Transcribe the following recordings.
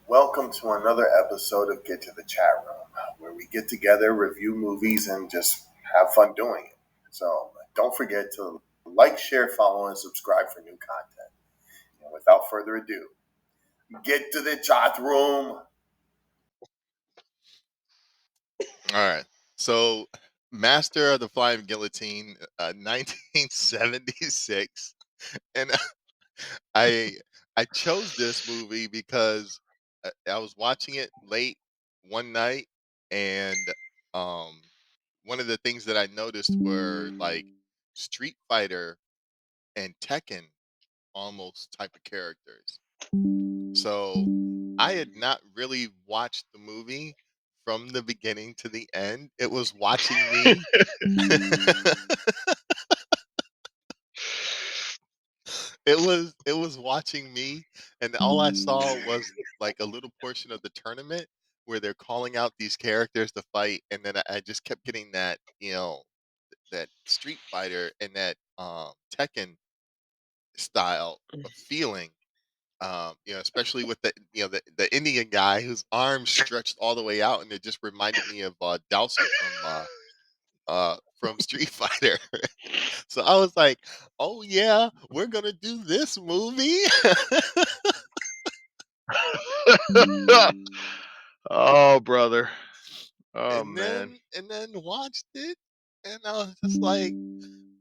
Welcome to another episode of Get to the Chat Room, where we get together, review movies, and just have fun doing it. So don't forget to like, share, follow, and subscribe for new content. And without further ado, get to the chat room. All right. So, Master of the Flying Guillotine, 1976, and I I chose this movie because I was watching it late one night, and um, one of the things that I noticed were like Street Fighter and Tekken almost type of characters. So I had not really watched the movie from the beginning to the end. It was watching me. It was watching me, and all I saw was like a little portion of the tournament where they're calling out these characters to fight, and then I just kept getting that, that Street Fighter and that Tekken style of feeling. Especially with the Indian guy whose arms stretched all the way out, and it just reminded me of Dowser from Street Fighter. So I was like, "Oh yeah, we're gonna do this movie," Oh, brother. Oh, and man. then watched it, and I was just like,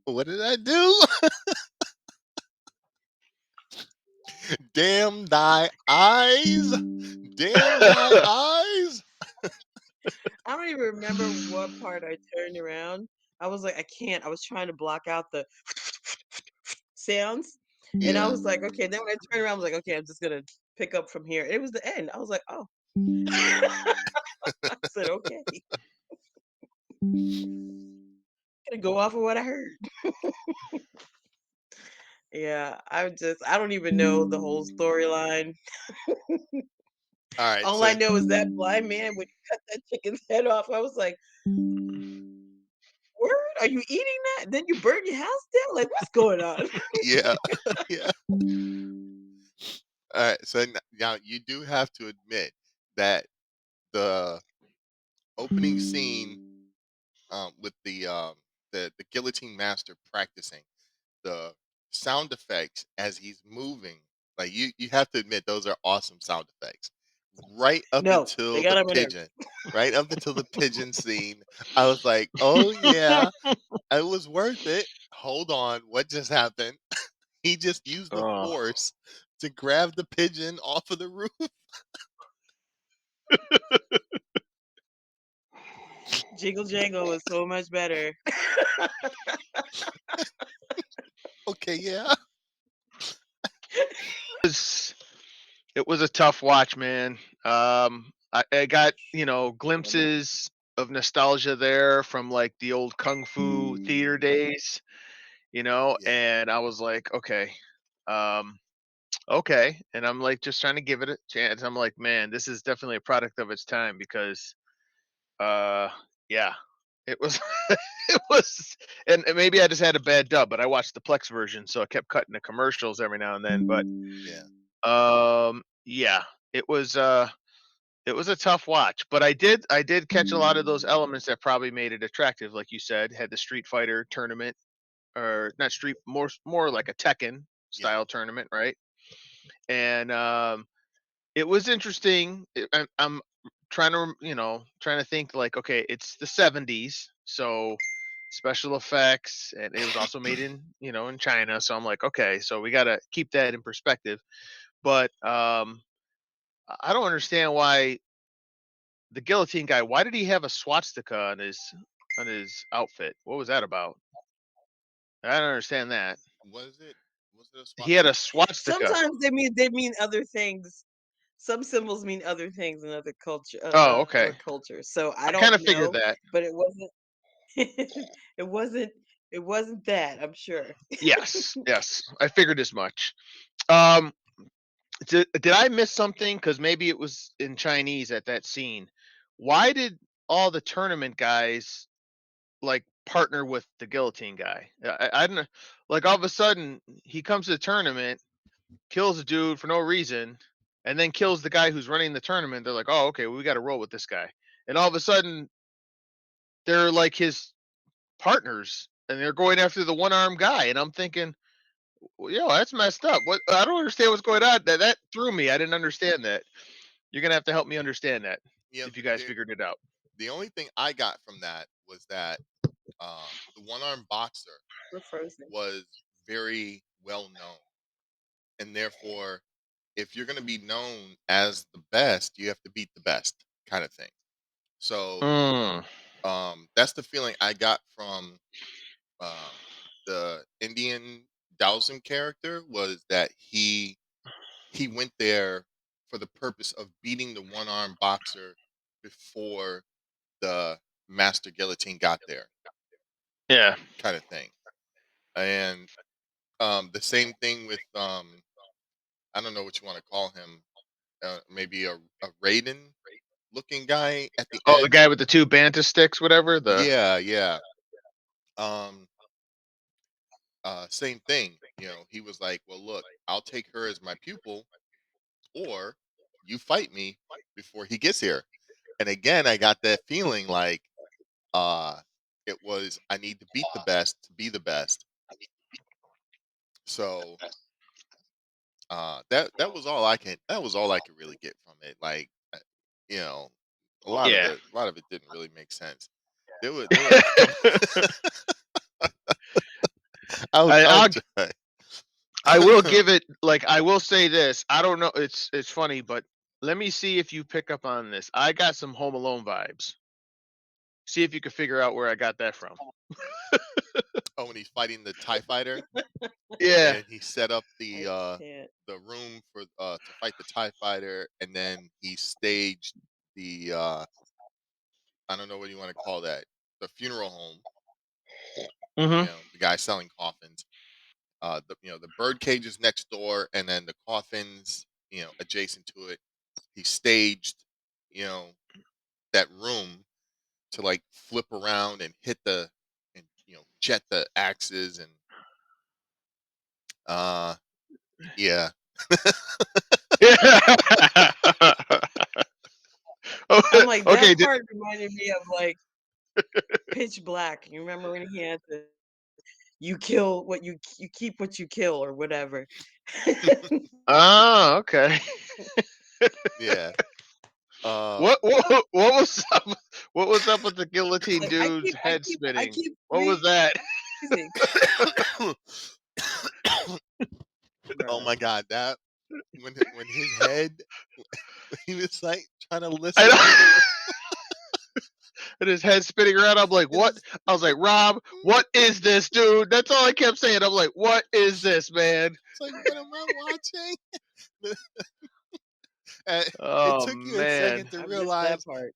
"What did I do? Damn thy eyes! Damn thy eyes!" I don't even remember what part I turned around. I was like, I can't. I was trying to block out the sounds. And I Yeah, was like, okay. Then when I turned around, I was like, okay, I'm just gonna pick up from here. It was the end. I was like, oh. I said, okay. Gonna go off of what I heard. Yeah, I don't even know the whole storyline. all right, All so I know is that blind man would cut that chicken's head off. I was like, word? Are you eating that? Then you burn your house down? Like, what's going on? yeah, yeah. All right, so now you do have to admit that the opening scene, with the guillotine master practicing the sound effects as he's moving, like you have to admit those are awesome sound effects. Right up No, they until got the on my nerves. pigeon, right up until the pigeon scene, I was like, "Oh yeah, it was worth it." Hold on, what just happened? He just used the Oh. force to grab the pigeon off of the roof. Jingle Jangle was so much better. Okay, yeah, was it was a tough watch, man. I got, glimpses of nostalgia there from like the old kung fu theater days, yeah, and I was like, um, okay. And I'm like just trying to give it a chance. I'm like, man, this is definitely a product of its time because Uh, yeah, it was, it was, and maybe I just had a bad dub, but I watched the Plex version, so I kept cutting the commercials every now and then. But yeah. yeah, it was, it was a tough watch. But I did catch a lot of those elements that probably made it attractive, like you said, had the Street Fighter tournament, or not Street, more like a Tekken Yeah. style tournament, right? And it was interesting. I'm trying to, trying to think like, okay, it's the 70s, so special effects, and it was also made in, in China. So I'm like, okay, so we got to keep that in perspective. But I don't understand why the guillotine guy. Why did he have a swastika on his outfit? What was that about? I don't understand that. Was it a He had a swastika? swastika. Sometimes they mean other things. Some symbols mean other things in Oh, other okay. cultures. So I I kind don't of figured know, that. but it wasn't it wasn't it wasn't that, I'm sure. Yes, yes, I figured as much. Um, did I miss something? Because maybe it was in Chinese at that scene. Why did all the tournament guys like partner with the guillotine guy? I don't know. Like all of a sudden he comes to the tournament, kills a dude for no reason, and then kills the guy who's running the tournament. They're like, oh, okay, well, we got to roll with this guy. And all of a sudden, they're like his partners, and they're going after the one-armed guy. And I'm thinking, well, yo, that's messed up. What? I don't understand what's going on. That threw me. I didn't understand that. You're gonna have to help me understand that You know, if you guys figured it out. the only thing I got from that was that the one-armed boxer We're frozen. was very well known, and therefore, if you're going to be known as the best, you have to beat the best, kind of thing. So Mm. that's the feeling I got from the Indian Dowsing character, was that he went there for the purpose of beating the one-armed boxer before the master guillotine got there, Yeah. kind of thing. And the same thing with I don't know what you want to call him, maybe a Raiden looking guy at the Oh, the end. guy with the two banta sticks, whatever. Yeah. Um, same thing. He was like, "Well, look, I'll take her as my pupil, or you fight me before he gets here." And again, I got that feeling like uh, it was, I need to beat the best to be the best. So that was all I could really get from it. Like, you know, a lot of Yeah. it didn't really make sense. There were a couple. I'll I'll try. I will give it, like, I will say this. I don't know. It's funny, but let me see if you pick up on this. I got some Home Alone vibes. See if you can figure out where I got that from. Oh, when he's fighting the TIE fighter, Yeah. and he set up I can't. the room for to fight the TIE fighter, and then he staged the I don't know what you want to call that, the funeral home. Mm-hmm. The guy selling coffins. The bird cages next door, and then the coffins, adjacent to it. He staged, you know, that room to like flip around and hit and jet the axes, and uh yeah. Yeah. I'm like, Okay. that part reminded me of like Pitch Black. You remember when he had the you kill what you keep what you kill or whatever. Oh, okay. Yeah. What was up? What was up with the guillotine Like dude's head I spinning? keep What was that? freezing. Oh Bruh. my god, that when his head, he was like trying to I listen to know. the And his head spinning around. I'm like, it what? is- I was like, Rob, what is this, dude? That's all I kept saying. I'm like, what is this, man? it's like, what am I watching? And it Oh took you a man. second to I missed that realize part.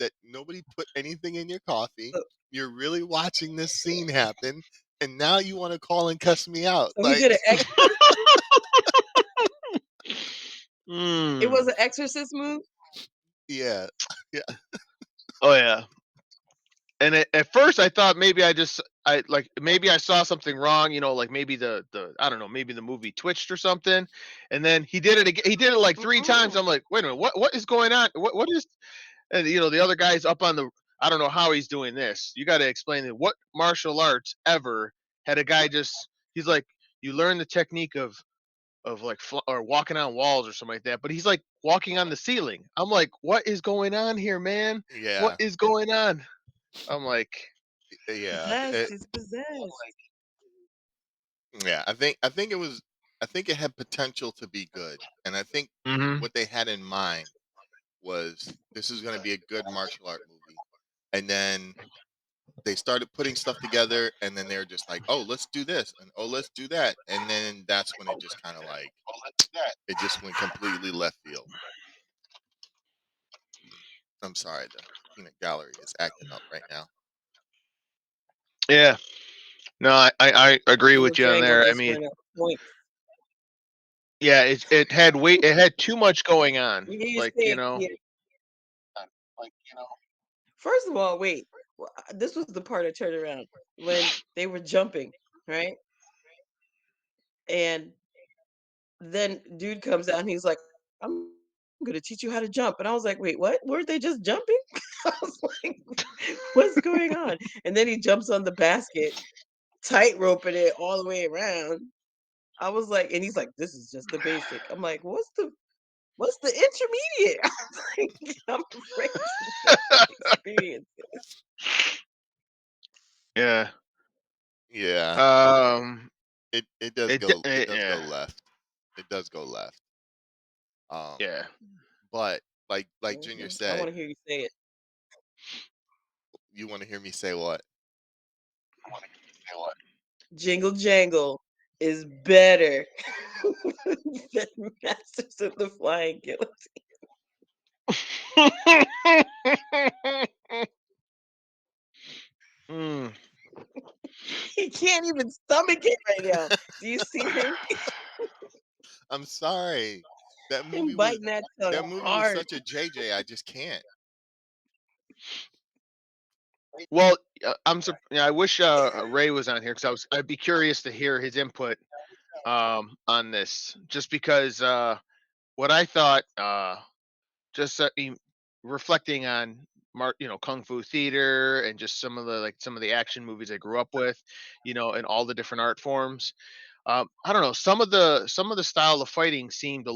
that nobody put anything in your coffee. So, You're really watching this scene happen, and now you want to call and cuss me out. so he Like, did an it was Mm. an exorcist move. yeah, yeah, Oh yeah. And at first I thought maybe maybe I saw something wrong, like maybe the I don't know, maybe the movie twitched or something. And then he did it again. He did it like 3 times. Mm-mm. I'm like, wait a minute, what is going on? What is, and the other guy's up on the, I don't know how he's doing this. You got to explain it. What martial arts ever had a guy just, he's like, you learn the technique of like or walking on walls or something like that, but he's like walking on the ceiling. I'm like, what is going on here, man? What yeah, is going on? I'm like, yeah. Possessed. He's possessed. Yeah, I think it was, I think it had potential to be good, and I think mm-hmm. what they had in mind was, this is going to be a good martial art movie, and then they started putting stuff together, and then they're just like, oh, let's do this, and oh, let's do that, and then that's when it just kind of like, it just went completely left field. I'm sorry, the peanut gallery is acting up right now. Yeah. No, I agree Little with you on Django there. I just mean, went up points. yeah, it had too much going on. You hear you Like, saying, yeah. First of all, wait. This was the part I turned around when they were jumping, right? And then dude comes out and he's like, "I'm gonna teach you how to jump." And I was like, "Wait, what? Weren't they just jumping?" I was like, "What's going on?" And then he jumps on the basket, tight roping it all the way around. I was like, and he's like, "This is just the basic." I'm like, "What's the intermediate?" I was like, I'm afraid to just experience it. Yeah. Yeah, Um. it does go Yeah. left. It does go left. Um, Yeah. but like Junior I said, want to hear you say it. you want to hear me say what? Jingle Jangle is better than Masters of the Flying Guillotine. Mm. He can't even stomach it right now. Do you see him? I'm sorry. That Him movie was biting that tongue that movie was hard. such a JJ. I just can't. Well, yeah, I wish Ray was on here because I'd be curious to hear his input on this, just because what I thought, just reflecting on kung fu theater and just some of the action movies I grew up with, and all the different art forms. I don't know, some of the style of fighting seemed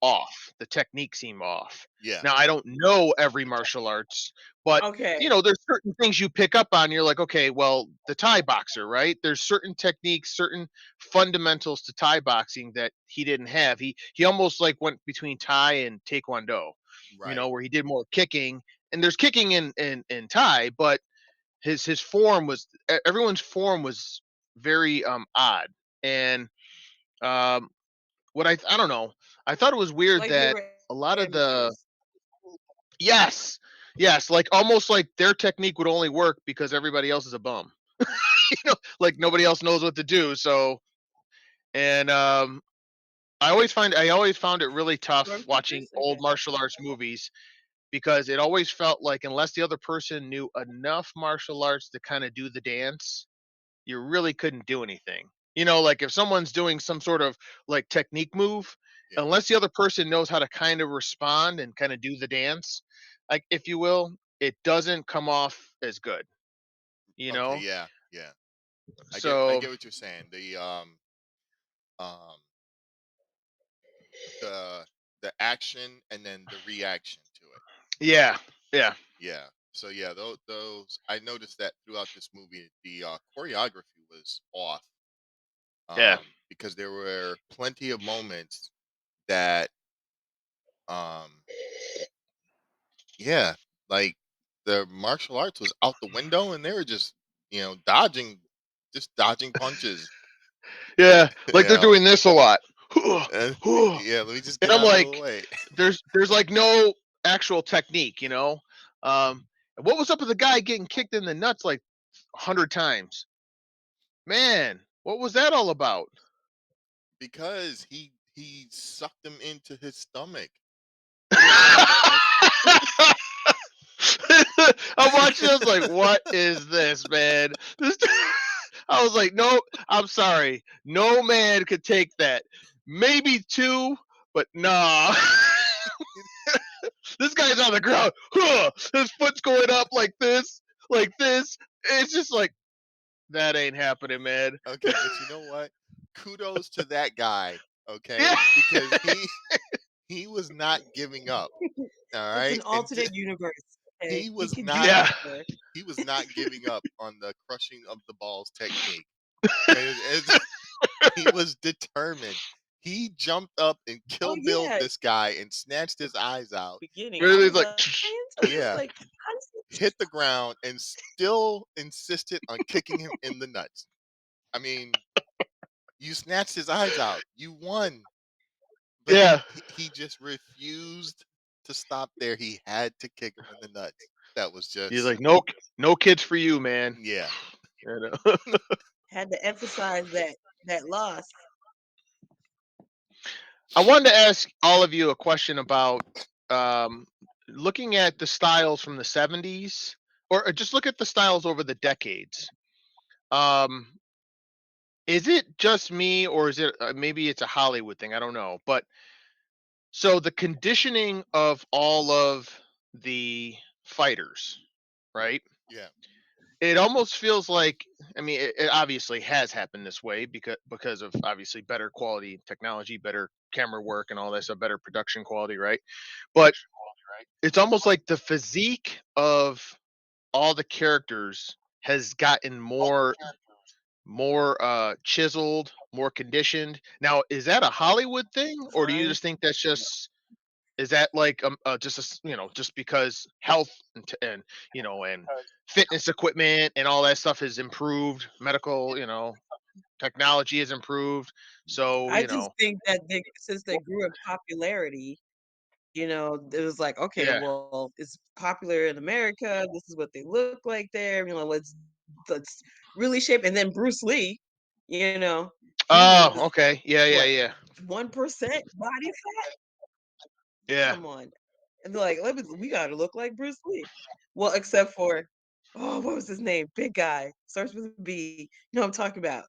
off. The technique seemed off. Yeah, Now I don't know every martial arts, but Okay. there's certain things you pick up on. You're like, okay, well, the Thai boxer, right? There's certain techniques, certain fundamentals to Thai boxing that he didn't have. He almost like went between Thai and Taekwondo, right. where he did more kicking. And there's kicking in Thai, but his form was everyone's form was very odd. And um what I don't know. I thought it was weird Like they that were a lot of the amateurs. yes, yes, like almost like their technique would only work because everybody else is a bum. Like nobody else knows what to do. So and I always found it really tough watching Stormtroopers? old Okay. martial arts movies because it always felt like unless the other person knew enough martial arts to kind of do the dance, you really couldn't do anything. Like if someone's doing some sort of like technique move, Yeah. unless the other person knows how to kind of respond and kind of do the dance, like if you will, it doesn't come off as good, you Okay. know? Yeah. Yeah. I So get what you're saying. Um the the action and then the reaction to it. yeah, yeah, Yeah. So yeah, those I noticed that throughout this movie, the choreography was off. yeah. Because there were plenty of moments that um yeah, like the martial arts was out the window and they were just dodging punches. Yeah, You like they're know, doing this a lot. and And yeah, let me just get I'm out of the like, way. there's like no actual technique. What was up with the guy getting kicked in the nuts like 100 times? Man, what was that all about? Because he sucked them into his stomach. Yeah, on purpose. I'm watching. I was like, "What is this, man?" I was like, "No, I'm sorry. No man could take that. Maybe two, but nah." This guy's on the ground. Huh, his foot's going up like this, like this. It's just like that ain't happening, man. Okay, but you know what? Kudos to that guy, Yeah, okay? Because he was not giving up. All It's right? an alternate universe. Okay. He He was can do not yeah, better. he was not giving up on the crushing of the balls technique. As he was determined. He jumped up and Oh kill billed yeah. this guy and snatched his eyes out. Beginning. I really was like. like, I was Yeah, like, how does hit the ground and still insisted on kicking him in the nuts. I mean, you snatched his eyes out. You won. But Yeah, he just refused to stop there. He had to kick him in the nuts. That was he's just like, no, no kids for you, man. yeah. You know? had to emphasize that loss? I wanted to ask all of you a question about um, looking at the styles from the 70s, or just look at the styles over the decades. Um, Is it just me, or is it maybe it's a Hollywood thing? I don't know. But so the conditioning of all of the fighters, right? Yeah. It almost feels like, I mean, it obviously has happened this way because of obviously better quality technology, better camera work, and all that stuff, better production quality, right? But it's almost like the physique of all the characters has gotten more chiseled, more conditioned. Now, is that a Hollywood thing, or do you Fine. just think that's just, is that like just just because health and and fitness equipment and all that stuff has improved, medical technology has improved, so I just think that since they grew in popularity, it was like, okay, yeah. well, it's popular in America. This is what they look like there. Let's really shape. And then Bruce Lee, you know, he Oh, was okay. Yeah, yeah, what yeah. 1% body fat. Yeah. Come on, and they're like, we gotta look like Bruce Lee. Well, except for, oh, what was his name? Big guy, starts with a B. You know what I'm talking about?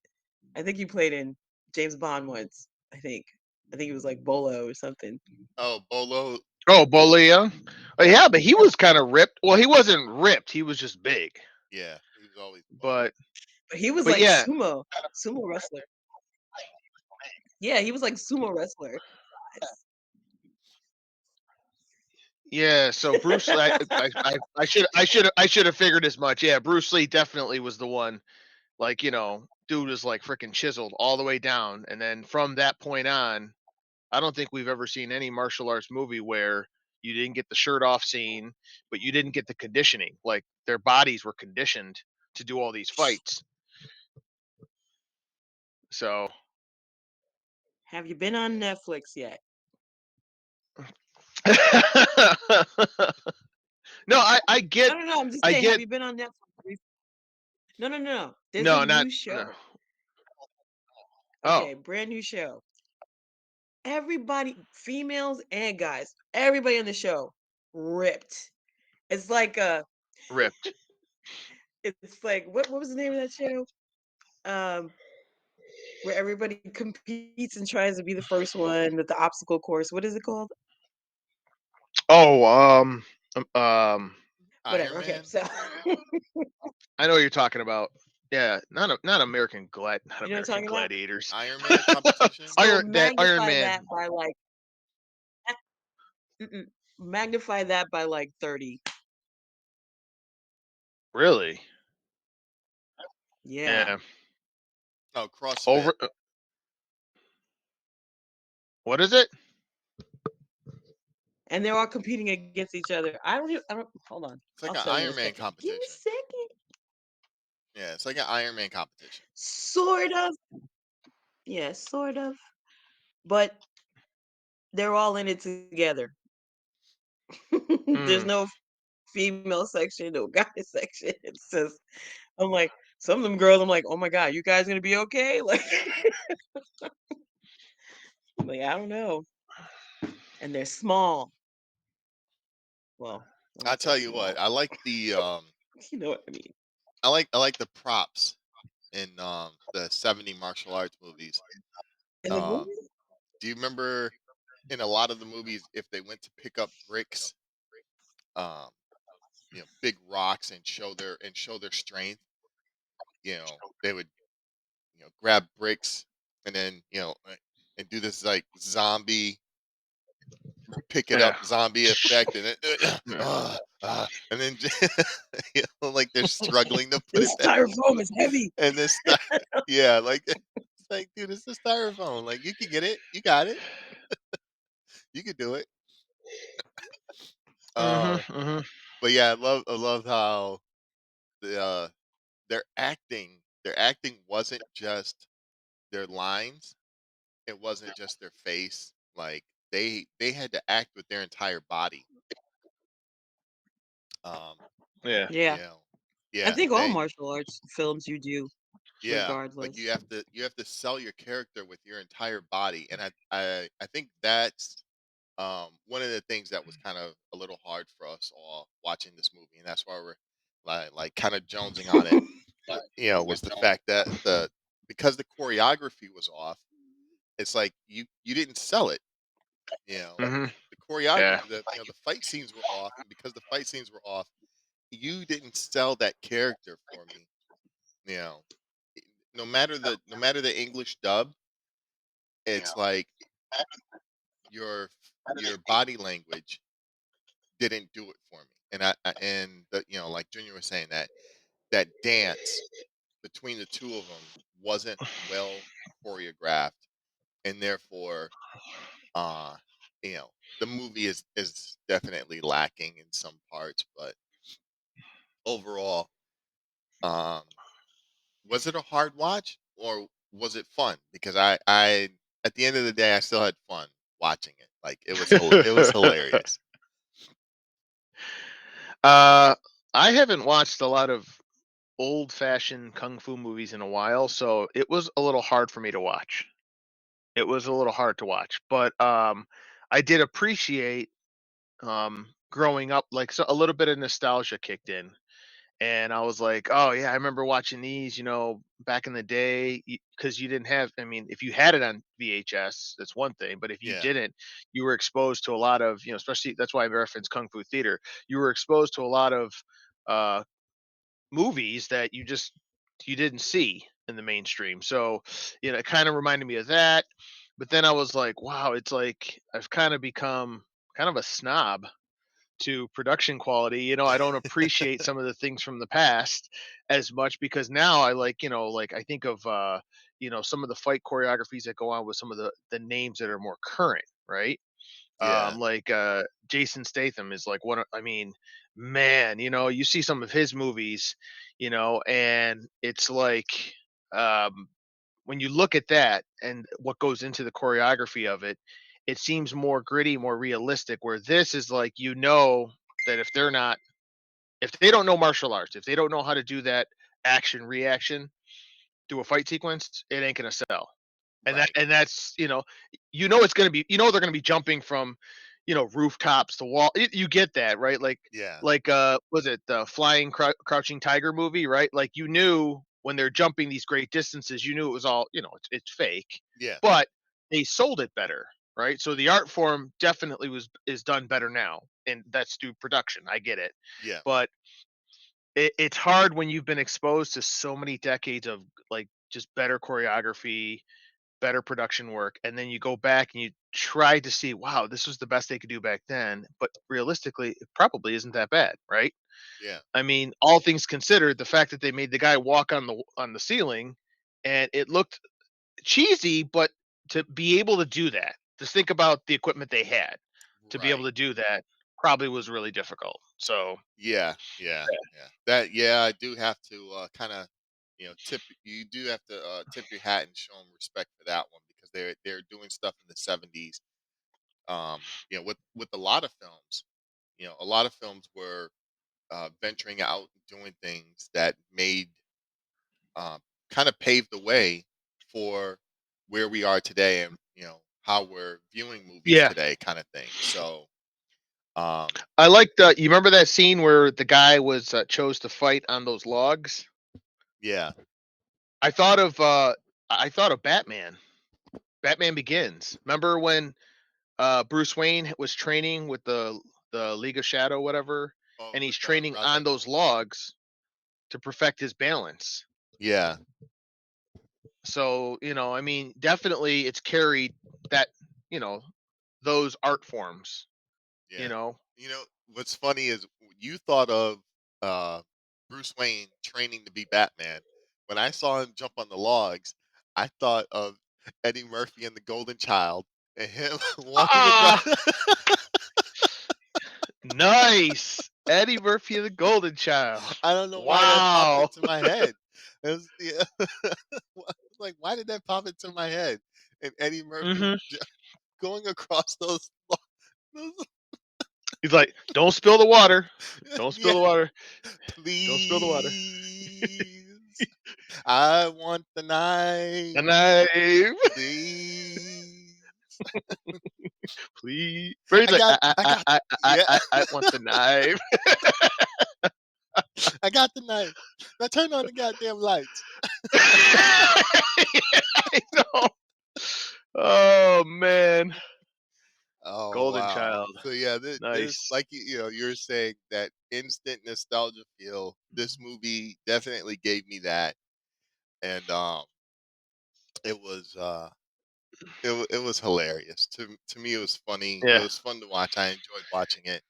I think he played in James Bond once. I think he was like Bolo or something. Oh, Bolo. Oh, Bolia. Oh, yeah, but he was kind of ripped. Well, he wasn't ripped. He was just big. Yeah, he was always buff. But But he was but like yeah, sumo wrestler. Yeah, he was like sumo wrestler. yeah. So Bruce, I should have figured as much. Yeah, Bruce Lee definitely was the one. Like dude was like freaking chiseled all the way down, and then from that point on, I don't think we've ever seen any martial arts movie where you didn't get the shirt off scene, but you didn't get the conditioning. Like their bodies were conditioned to do all these fights. So Have you been on Netflix yet? no, I get, I don't know. I'm just I saying, have get. you been on Netflix? No, no, no, no. There's a No, not new no. show. Oh, Okay, brand new show. Everybody, females and guys, everybody on the show ripped. It's like ripped. it's like what was the name of that show? Um, where everybody competes and tries to be the first one with the obstacle course. What is it called? Oh, um, Iron Whatever. Okay, Man. so I know what you're talking about. Yeah, not not you know what I'm American talking about? Gladiators. Iron Man competition. So Iron magnify Man. that by like mm-mm, magnify that by like 30. Really? Yeah. Yeah. Oh, CrossFit. Over. What is it? And they're all competing against each other. I don't hold on. It's like I'll an tell you in a Iron Man second. Give me competition. a second. Yeah, it's like an Iron Man competition. Sort of. Yeah, sort of. But they're all in it together. There's Mm. no female section, no guy section. It's just I'm like, some of them girls, I'm like, oh my God, you guys gonna be okay? Like, like I don't know. And they're small. Well, I I won't say tell you what, small. I like the You know what I mean. I like the props in the 70 martial arts movies. In the Um, movie? do you remember in a lot of the movies if they went to pick up bricks, um, big rocks and show their strength, they would grab bricks and then and do this like zombie pick it up Yeah. zombie effect and then Yeah. and then like they're struggling to put it This back styrofoam is heavy. and this yeah, like it's like, dude, it's a styrofoam, like you can get it, you got it, you can do it. Mhm. uh Mhm. but yeah, I love how the their acting wasn't just their lines, it wasn't just their face, like they had to act with their entire body. um Yeah. you Yeah. know I yeah, think all they martial arts films you do, yeah, like you regardless. have to you have to sell your character with your entire body, and I think that's one of the things that was kind of a little hard for us all watching this movie, and that's why we're like kind of jonesing on it. Was the fact that because the choreography was off, it's like you didn't sell it. You know, Hmm. the choreography, Yeah. the fight scenes were off, and because the fight scenes were off, you didn't sell that character for me. You know, no matter the English dub, it's like your your body language didn't do it for me. And and like Junior was saying, that dance between the two of them wasn't well choreographed, and therefore, uh, you know, the movie is definitely lacking in some parts, but overall, um, was it a hard watch or was it fun? Because I at the end of the day, I still had fun watching it. Like it was hilarious. uh, I haven't watched a lot of old-fashioned kung fu movies in a while, so it was a little hard for me to watch. It was a little hard to watch, but I did appreciate growing up, like, so a little bit of nostalgia kicked in, and I was like, oh yeah, I remember watching these, back in the day, because you didn't have, I mean, if you had it on VHS, that's one thing, but if you Yeah, didn't, you were exposed to a lot of, especially, that's why I reference Kung Fu Theater. You were exposed to a lot of uh movies that you didn't see in the mainstream. So, it kind of reminded me of that. But then I was like, wow, it's like I've kind of become kind of a snob to production quality. I don't appreciate some of the things from the past as much, because now I like, like I think of some of the fight choreographies that go on with some of the names that are more current, right? yeah, Like Jason Statham is like one of, I mean, man, you see some of his movies, and it's like, um when you look at that and what goes into the choreography of it, it seems more gritty, more realistic. Where this is like, that if they don't know martial arts, if they don't know how to do that action reaction to a fight sequence, it ain't gonna sell. right. That's, it's gonna be, they're gonna be jumping from, rooftops to wall. You get that, right? Yeah, Like was it the Crouching Tiger movie, right? Like, you knew when they're jumping these great distances, you knew it was all, it's fake, yeah, but they sold it better, right? So the art form definitely is done better now, and that's through production. I get it, yeah, but it's hard when you've been exposed to so many decades of, like, just better choreography, better production work, and then you go back and you try to see, wow, this was the best they could do back then, but realistically, it probably isn't that bad, right? yeah, I mean, all things considered, the fact that they made the guy walk on the ceiling, and it looked cheesy, but to be able to do that, just think about the equipment they had to be able right. to do that, probably was really difficult. So, Yeah, yeah, yeah. That yeah, I do have to kind of tip. You do have to tip your hat and show them respect for that one because they're doing stuff in the '70s. With a lot of films, a lot of films were venturing out and doing things that made um, kind of paved the way for where we are today, and how we're viewing movies yeah, today, kind of thing. So um, I liked. You remember that scene where the guy was chose to fight on those logs? yeah, I thought of uh I thought of Batman. Batman Begins. Remember when Bruce Wayne was training with the League of Shadow, whatever, oh, and with he's training Ra's al on those Ghul, yeah. logs to perfect his balance. Yeah, So, I mean, definitely it's carried that, you know, those art forms, you yeah. know. What's funny is you thought of uh, Bruce Wayne training to be Batman. When I saw him jump on the logs, I thought of Eddie Murphy and the Golden Child and him walking across. Ah, nice. Eddie Murphy of the Golden Child. I don't know why that popped Wow. into my head. It was, yeah. Like, why did that pop into my head? And Eddie Murphy Hmm. going across those He's like, don't spill the water. Don't spill yeah, the water. Don't spill the water. please. I want the The knife, knife, please. please. Brady's I like, got, I got, yeah, I want the knife. I got the knife. Now turn on the goddamn lights. I know. Oh man, Oh Golden wow. Child, So yeah, this nice. like you're saying that instant nostalgia feel. This movie definitely gave me that, and it was it was hilarious. To me, it was funny. It Yeah, was fun to watch. I enjoyed watching it.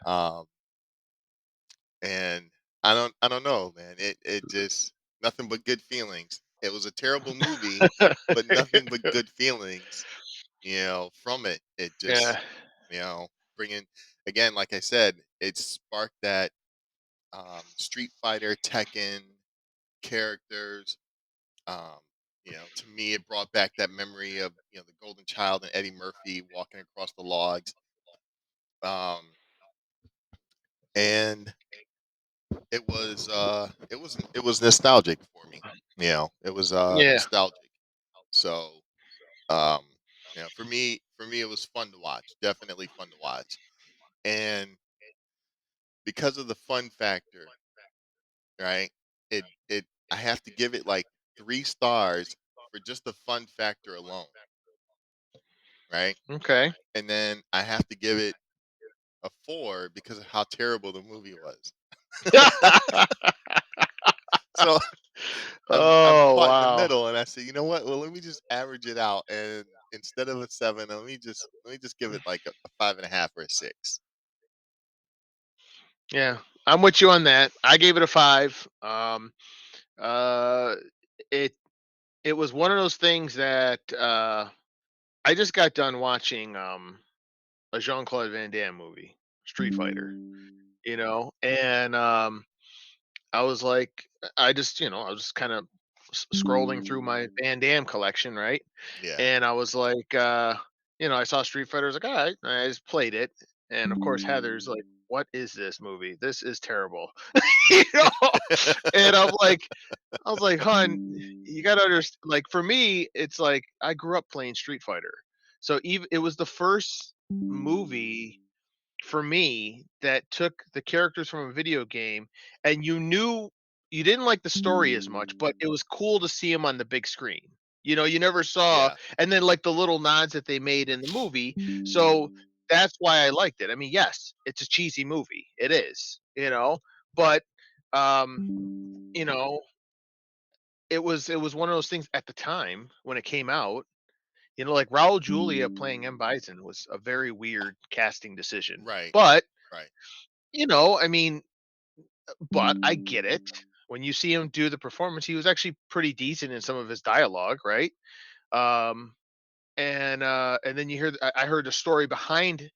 Um, and I don't know, man. It just nothing but good feelings. It was a terrible movie, but nothing but good feelings. From it. It just yeah, you know bringing again, like I said, it sparked that Street Fighter, Tekken characters. Um, to me, it brought back that memory of the Golden Child and Eddie Murphy walking across the logs. Um, and it was nostalgic for me. It was yeah. nostalgic. So um, for me, it was fun to watch. Definitely fun to watch. And because of the fun factor, right? It I have to give it like 3 stars for just the fun factor alone, right? Okay. And then I have to give it a 4 because of how terrible the movie was. So I'm Oh caught in the wow. middle, and I say, you know what? Well, let me just average it out, and instead of a 7, let me just give it like a 5.5 or a 6. Yeah, I'm with you on that. I gave it a 5. Uh, it it was one of those things that I just got done watching a Jean Claude Van Damme movie, Street Fighter. And I was like, I was kind of scrolling through my Van Damme collection, right? Yeah, And I was like, I saw Street Fighter. I was like, all right, I just played it. And of course, Heather's like, what is this movie? This is terrible. you know? And I was like, "Hon, you gotta understand." Like for me, it's like I grew up playing Street Fighter, so even it was the first movie for me that took the characters from a video game, and you didn't like the story as much, but it was cool to see them on the big screen. You never saw, yeah, and then like the little nods that they made in the movie. So that's why I liked it. I mean, yes, it's a cheesy movie. It is, right. but you know it was one of those things at the time when it came out, like Raul Julia playing M. Bison was a very weird casting decision. Right, But, right. I mean, but I get it. When you see him do the performance, he was actually pretty decent in some of his dialogue, right? Um, and then I heard the story behind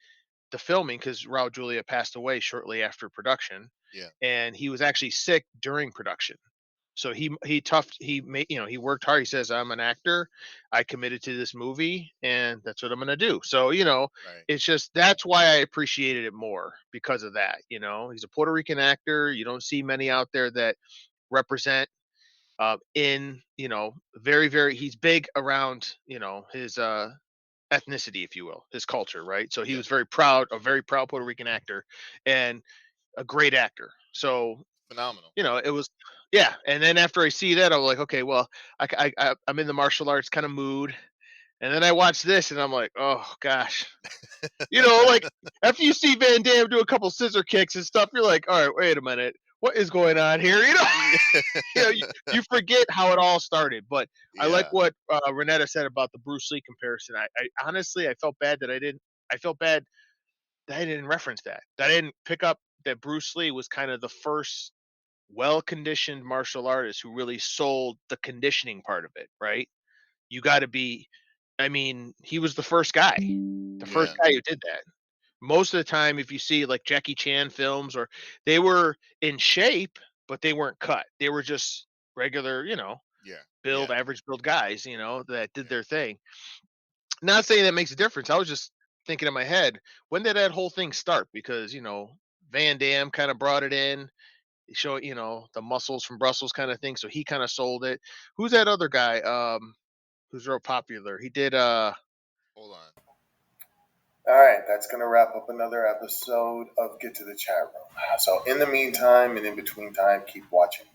the filming because Raul Julia passed away shortly after production, Yeah, and he was actually sick during production. So he worked hard. He says, "I'm an actor. I committed to this movie, and that's what I'm gonna do." So right. it's just that's why I appreciated it more because of that. He's a Puerto Rican actor. You don't see many out there that represent in very very. He's big around his ethnicity, if you will, his culture, right? So he Yeah, was a very proud Puerto Rican actor, and a great actor. So phenomenal. it was, yeah. And then after I see that, I'm like, okay, well, I'm in the martial arts kind of mood, and then I watch this, and I'm like, oh gosh, like after you see Van Damme do a couple scissor kicks and stuff, you're like, all right, wait a minute, what is going on here? You forget how it all started. But I like Yeah, what Renetta said about the Bruce Lee comparison. I honestly, I felt bad that I didn't. I felt bad that I didn't reference that. That I didn't pick up that Bruce Lee was kind of the first well-conditioned martial artist who really sold the conditioning part of it, right? You got to be I mean, he was the first yeah, guy who did that. Most of the time if you see like Jackie Chan films or they were in shape, but they weren't cut. They were just regular, yeah, build yeah, average build guys, that did yeah. their thing. Not saying that makes a difference. I was just thinking in my head, when did that whole thing start? Because, Van Damme kind of brought it in, show the muscles from Brussels kind of thing. So he kind of sold it. Who's that other guy? Who's real popular? He did. Hold on. All right, that's going to wrap up another episode of Get to the Chat Room. So, in the meantime and in between time, keep watching